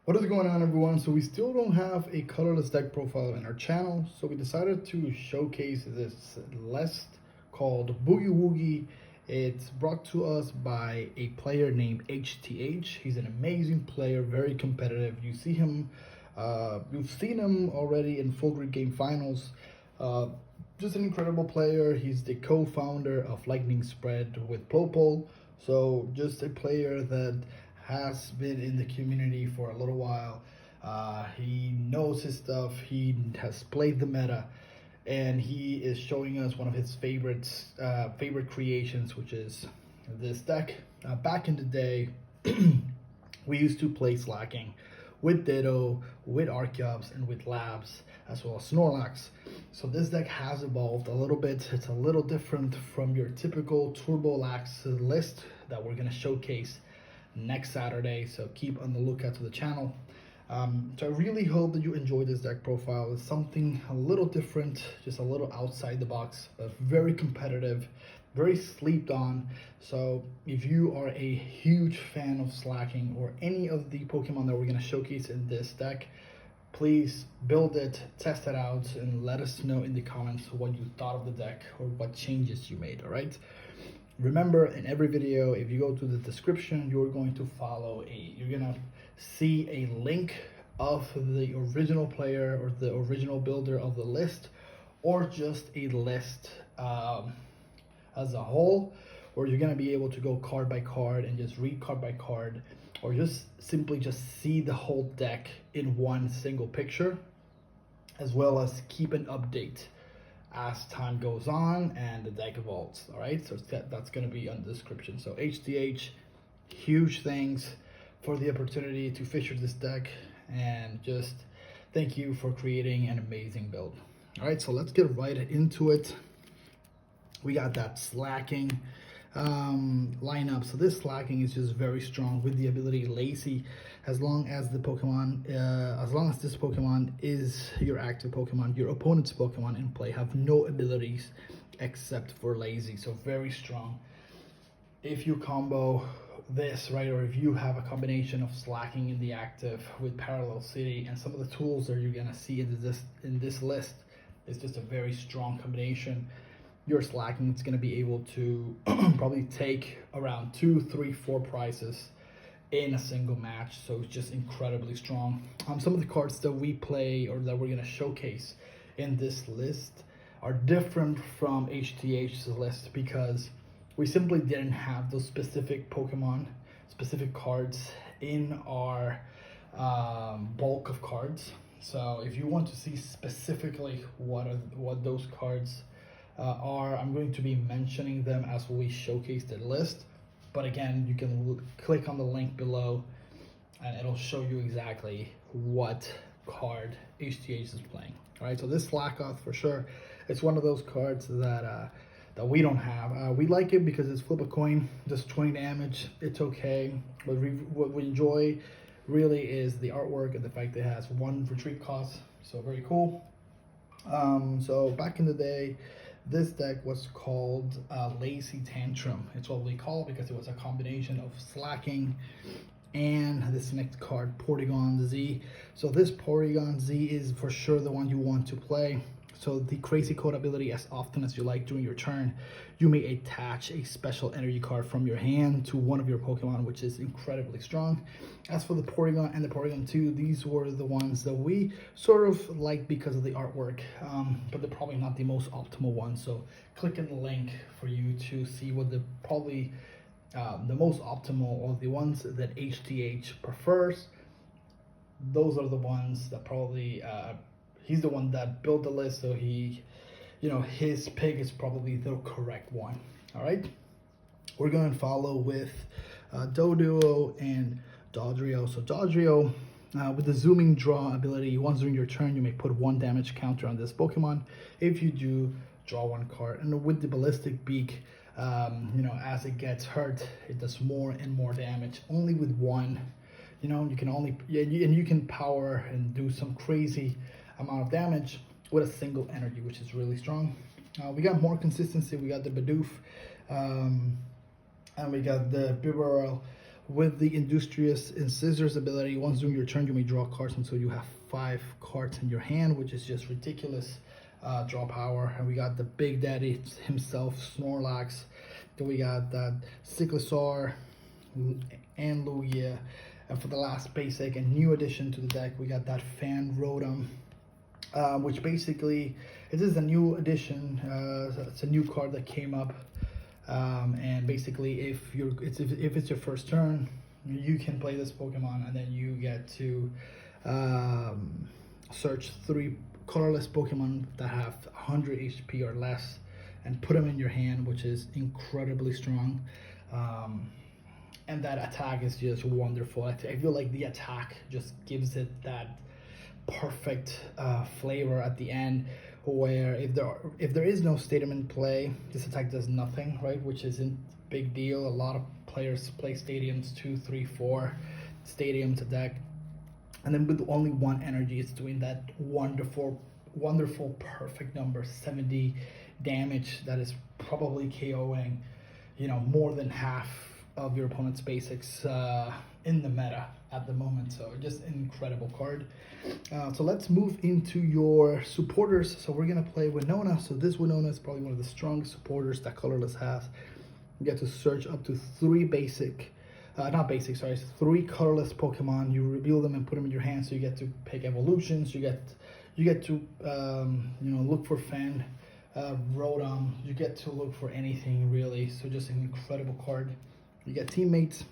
What is going on, everyone? So we still don't have a colorless deck profile in our channel, so we decided to showcase this list called Boogie Woogie. It's brought to us by a player named HTH. He's an amazing player, very competitive. You've seen him already in full grid game finals. Uh, just an incredible player. He's the co-founder of Lightning Spread with Plopol. So just a player that has been in the community for a little while. He knows his stuff. He has played the meta, and he is showing us one of his favorite creations, which is this deck. Back in the day, we used to play Slaking with Ditto, with Archeops, and with Labs, as well as Snorlax. So this deck has evolved a little bit. It's a little different from your typical Turbo Lax list that we're gonna showcase next Saturday. So keep on the lookout to the channel. So I really hope that you enjoy this deck profile. It's something a little different, just a little outside the box, but very competitive, very slept on. So if you are a huge fan of Slaking or any of the Pokemon that we're going to showcase in this deck, please build it, test it out, and let us know in the comments what you thought of the deck or what changes you made. All right. Remember, in every video, if you go to the description, you're going to you're gonna see a link of the original player or the original builder of the list, or just a list as a whole, or you're gonna be able to go card by card and just read card by card, or just simply just see the whole deck in one single picture, as well as keep an update as time goes on and the deck evolves. All right, so that's going to be on the description. So HTH, huge thanks for the opportunity to feature this deck, and just thank you for creating an amazing build. All right, so let's get right into it. We got that Slaking lineup. So this Slaking is just very strong with the ability Lazy. As long as this Pokemon is your active Pokemon, your opponent's Pokemon in play have no abilities except for Lazy. So very strong. If you combo this, right, or if you have a combination of Slaking in the active with Parallel City and some of the tools that you're gonna see in this list, it's just a very strong combination. Your Slaking, it's going to be able to probably take around 2, 3, 4 prizes in a single match. So it's just incredibly strong. Some of the cards that we play or that we're going to showcase in this list are different from HTH's list because we simply didn't have those specific Pokemon, specific cards in our bulk of cards. So if you want to see specifically what those cards I'm going to be mentioning them as we showcase the list, but again, you can click on the link below and it'll show you exactly what card HTH is playing. All right, so this Slackoth for sure, it's one of those cards that we don't have. We like it because it's flip a coin, just 20 damage, it's okay. But what we enjoy really is the artwork and the fact that it has 1 retreat cost, so very cool. So back in the day, this deck was called Lazy Tantrum. It's what we call it because it was a combination of Slaking and this next card, Porygon Z. So this Porygon Z is for sure the one you want to play. So the Crazy Code ability, as often as you like during your turn, you may attach a special energy card from your hand to one of your Pokemon, which is incredibly strong. As for the Porygon and the Porygon 2, these were the ones that we sort of liked because of the artwork, but they're probably not the most optimal ones. So click in the link for you to see what the most optimal, or the ones that HTH prefers. Those are the ones that probably he's the one that built the list, so his pick is probably the correct one. All right, we're going to follow with Doduo and Dodrio. So Dodrio, with the zooming draw ability, once during your turn, you may put 1 damage counter on this Pokemon. If you do, draw 1 card. And with the Ballistic Beak, as it gets hurt, it does more and more damage, only with 1. You can only, and you can power and do some crazy amount of damage with a single energy, which is really strong. We got more consistency. We got the Bidoof, and we got the Bibarel With the Industrious Incisors ability, once during your turn, you may draw cards until you have 5 cards in your hand, which is just ridiculous draw power. And we got the Big Daddy himself, Snorlax. Then we got that Cyclosaur and Lugia. And for the last basic and new addition to the deck, we got that Fan Rotom, which basically, it is a new addition. It's a new card that came up. And basically, if it's your first turn, you can play this Pokemon, and then you get to search 3 colorless Pokemon that have 100 HP or less, and put them in your hand, which is incredibly strong. And that attack is just wonderful. I feel like the attack just gives it that perfect flavor at the end, where if there is no stadium in play, this attack does nothing, right? Which isn't a big deal. A lot of players play stadiums 2, 3, 4 stadiums attack, and then with only 1 energy, it's doing that wonderful perfect number 70 damage that is probably KOing, you know, more than half of your opponent's basics in the meta at the moment. So just an incredible card. So let's move into your supporters. So we're gonna play Winona. So this Winona is probably one of the strongest supporters that Colorless has. You get to search up to 3 3 colorless Pokemon. You reveal them and put them in your hand. So you get to pick evolutions. You get to look for Fan Rotom. You get to look for anything really. So just an incredible card. You get teammates,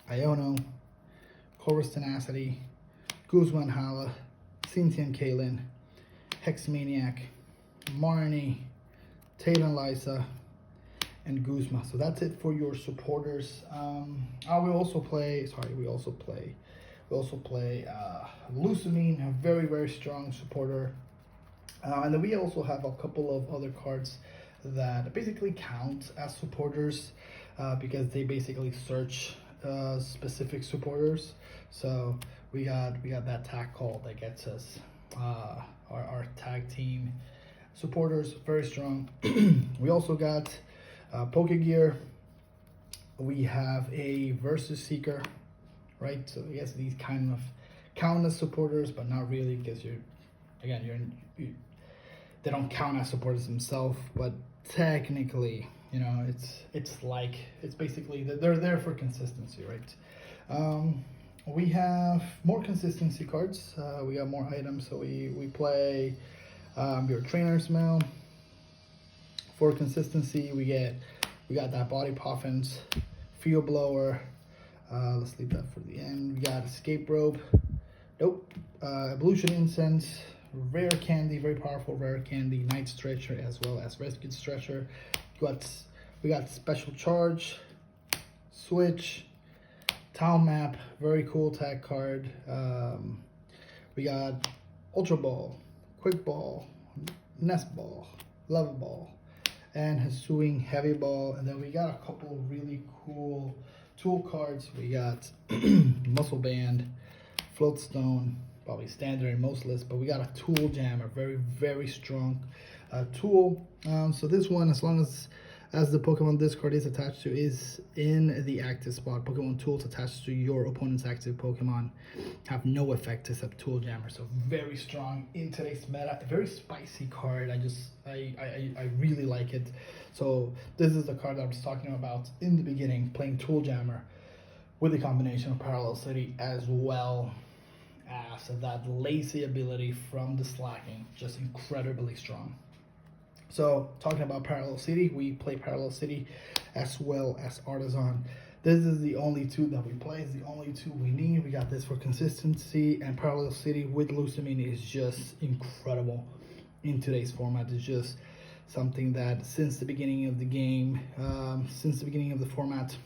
Iono, Chorus Tenacity, Guzman Hala, Cynthia Kaylin, Hexmaniac, Marnie, Taylor Lysa, and Guzma. So that's it for your supporters. We also play Lucamine, a very strong supporter. And then we also have a couple of other cards that basically count as supporters because they basically search specific supporters. So we got that tag call that gets us our tag team supporters, very strong. We also got Pokegear. We have a Versus Seeker, right? So I guess these kind of count as supporters, but not really, because they don't count as supporters themselves, but technically, you know, it's basically they're there for consistency, right? We have more consistency cards. We got more items, so we play your Trainer's Mail. For consistency, we got that Body Puffins, Field Blower. Let's leave that for the end. We got Escape Rope. Nope. Evolution Incense, Rare Candy, very powerful Rare Candy, Night Stretcher, as well as Rescue Stretcher. We got Special Charge, Switch, Town Map, very cool tag card. We got Ultra Ball, Quick Ball, Nest Ball, Lava Ball, and Hisuian Heavy Ball. And then we got a couple of really cool tool cards. We got Muscle Band, Floatstone, probably standard in most lists, but we got a Tool Jammer, very strong tool. So this one, as long as the Pokemon this card is attached to is in the active spot, Pokemon tools attached to your opponent's active Pokemon have no effect except Tool Jammer. So very strong in today's meta, a very spicy card. I really like it. So this is the card that I was talking about in the beginning, playing Tool Jammer with the combination of Parallel City as well as that lazy ability from the Slaking, just incredibly strong. So talking about Parallel City, we play Parallel City as well as Artisan. This is the only 2 that we play. It's the only 2 we need. We got this for consistency, and Parallel City with Lucamine is just incredible in today's format. It's just something that since the beginning of the game, since the beginning of the format,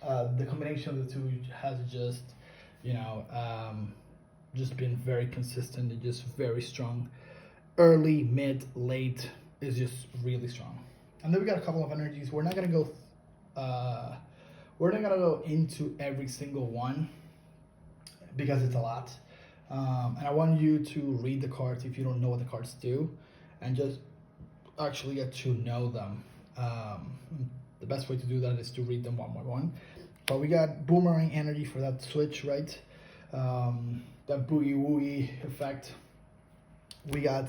the combination of the 2 has just, just been very consistent and just very strong. Early, mid, late is just really strong. And then we got a couple of energies. We're not gonna go into every single one because it's a lot. And I want you to read the cards if you don't know what the cards do, and just actually get to know them. The best way to do that is to read them one by one. But we got Boomerang energy for that switch, right? That Boogie Woogie effect. We got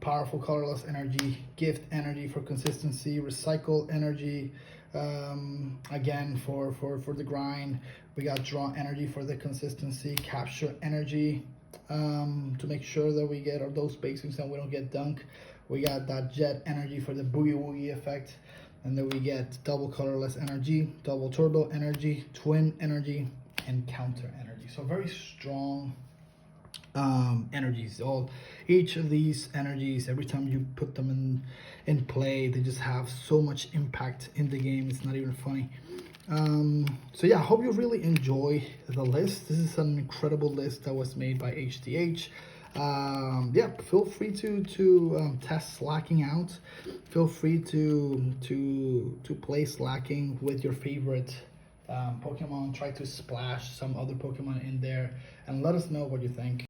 powerful colorless energy, gift energy for consistency, recycle energy, again for the grind. We got draw energy for the consistency, capture energy, to make sure that we get those basics and we don't get dunk. We got that jet energy for the Boogie Woogie effect, and then we get double colorless energy, double turbo energy, twin energy, and counter energy. So very strong energies. Each of these energies, every time you put them in play, they just have so much impact in the game. It's not even funny. So yeah, I hope you really enjoy the list. This is an incredible list that was made by HTH. Yeah, feel free to test Slaking out. Feel free to play Slaking with your favorite Pokemon. Try to splash some other Pokemon in there and let us know what you think.